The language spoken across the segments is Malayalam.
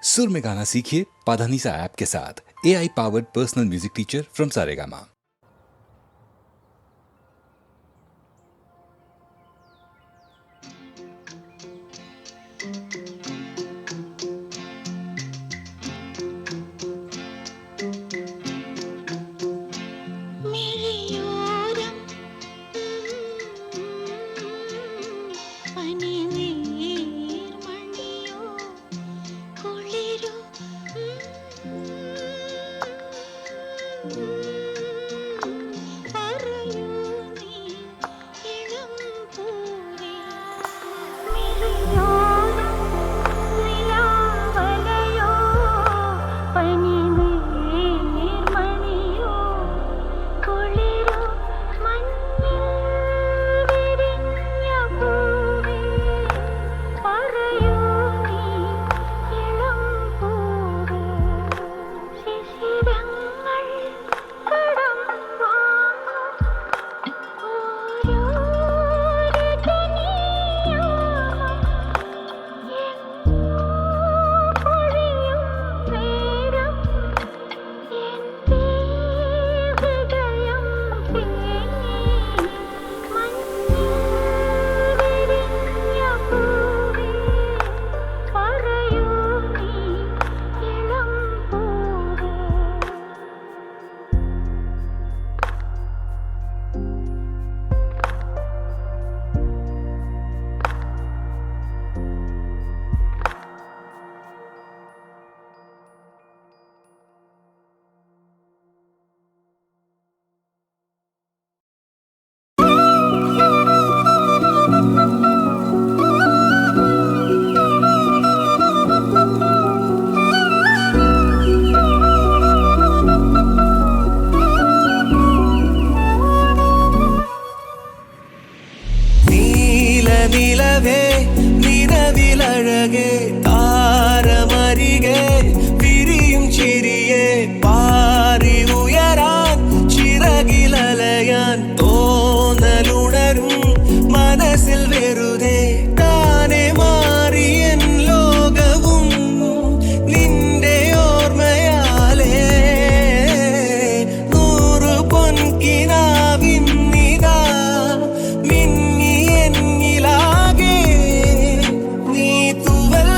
सुर में गाना सीखिए पाधानीसा ऐप के साथ। AI powered personal music teacher from Saregama. तूवल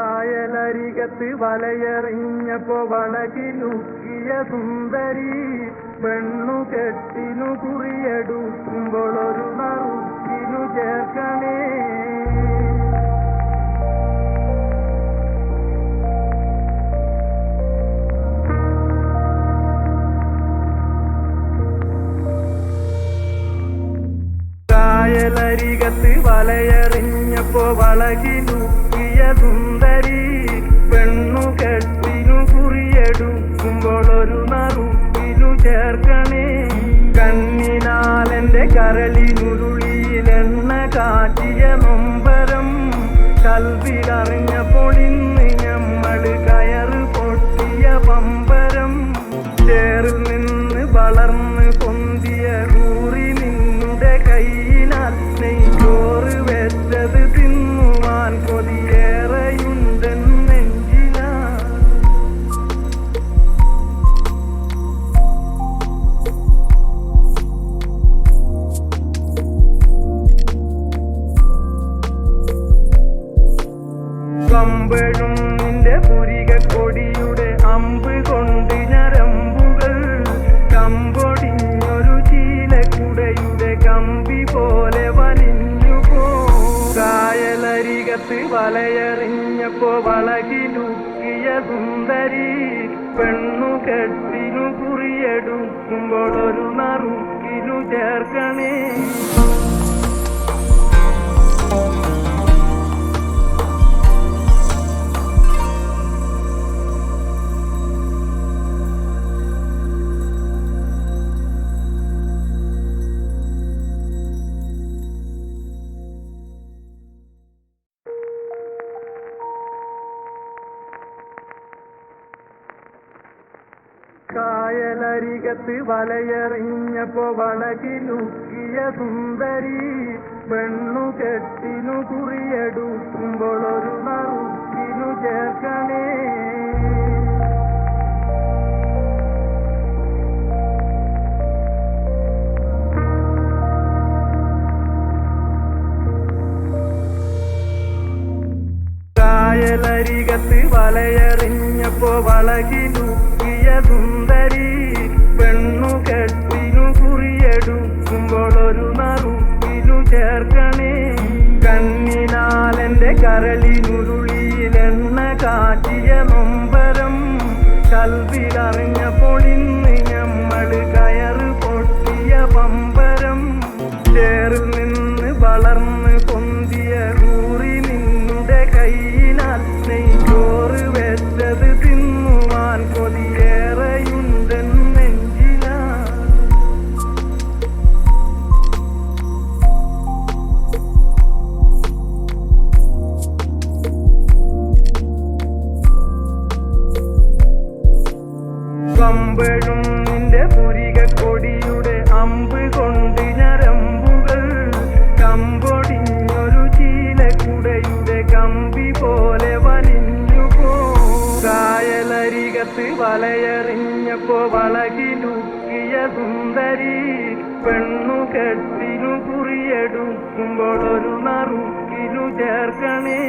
കായലരികത്ത് വലയെറിഞ്ഞപ്പോ വളകിലുക്കിയ സുന്ദരി പെണ്ണു കെട്ടിനു കുറിയെടുക്കുമ്പോൾ ഒരു നറുക്കിനു ചേർക്കണേ. കായലരികത്ത് വലയെറിഞ്ഞപ്പോ വളകിലുക്കിയ സുന്ദരി പെണ്ണു കെട്ടിനു കുറിയെടുക്കുമ്പോൾ ഒരു നറുക്കിനു ചേർക്കണേ. കണ്ണിനാലെന്റെ കരളിനുരുളിയിലെണ്ണ കാറ്റിയ നൊമ്പരം കൽവിലറിഞ്ഞപ്പോൾ ഇന്ന് ഞമ്മള് കയറ് പൊട്ടിയ പമ്പരം. ചേറിൽ നിന്ന് വളർന്ന് പൊന്തിയ കൂറി നിന്നുടെ കൈയിനാൽ നെയ്ച്ചോറ് വെച്ചത് തിന്നുവാൻ കൊതിയേറെയുണ്ടെന്ന് നെഞ്ചിലാ. കമ്പഴും നിന്റെ പുരികക്കൊടിയുടെ അമ്പ് കൊണ്ട് ഞരമ്പുകൾ കമ്പൊടിഞ്ഞൊരു ചീലക്കുടയുടെ കമ്പി പോലെ വലിഞ്ഞു പോ. കായലരികത്ത് വലയെറിഞ്ഞപ്പോ വളകിലുക്കിയ സുന്ദരി പെണ്ണു കെട്ടിനു കുറിയെടുക്കുമ്പോൾ ഒരു നറുക്കിനു ചേർക്കണേ. കായലരികത്ത് വലയെറിഞ്ഞപ്പോ വളകിലുക്കിയ സുന്ദരി പെണ്ണു കെട്ടിനു കുറിയെടുക്കുമ്പോൾ ഒരു നറുക്കിനു ചേർക്കണേ. കായലരികത്ത് വലയെറിഞ്ഞപ്പോ വളകിലുക്കിയ സുന്ദരി പെണ്ണു കെട്ടിനു കുറിയെടുക്കുമ്പോൾ ഒരു നറുക്കിനു ചേർക്കണേ. കണ്ണിനാലെന്റെ കരളിനുരുളിയിലെണ്ണ കാറ്റിയ നൊമ്പരം കൽവിലറിഞ്ഞപ്പോൾ ഇന്ന് ഞമ്മള് കയറ് പൊട്ടിയ പമ്പരം. ചേറിൽ നിന്ന് വളർന്ന് പൊന്തിയ കൂറി നിന്നുടെ കൈയിനാൽ നെയ്ച്ചോറ് വെച്ചത് തിന്നുവാൻ കൊതിയേറെയുണ്ടെന്ന് നെഞ്ചിലാ. കമ്പഴും നിന്റെ പുരികക്കൊടിയുടെ അമ്പ് കൊണ്ട് ഞരമ്പുകൾ കമ്പൊടിഞ്ഞൊരു ചീലക്കുടയുടെ കമ്പി പോലെ വലിഞ്ഞു പോ. കായലരികത്ത് വലയെറിഞ്ഞപ്പോ വളകിലുക്കിയ സുന്ദരി പെണ്ണു കെട്ടിനു കുറിയെടുക്കുമ്പോൾ ഒരു നറുക്കിനു ചേർക്കണേ.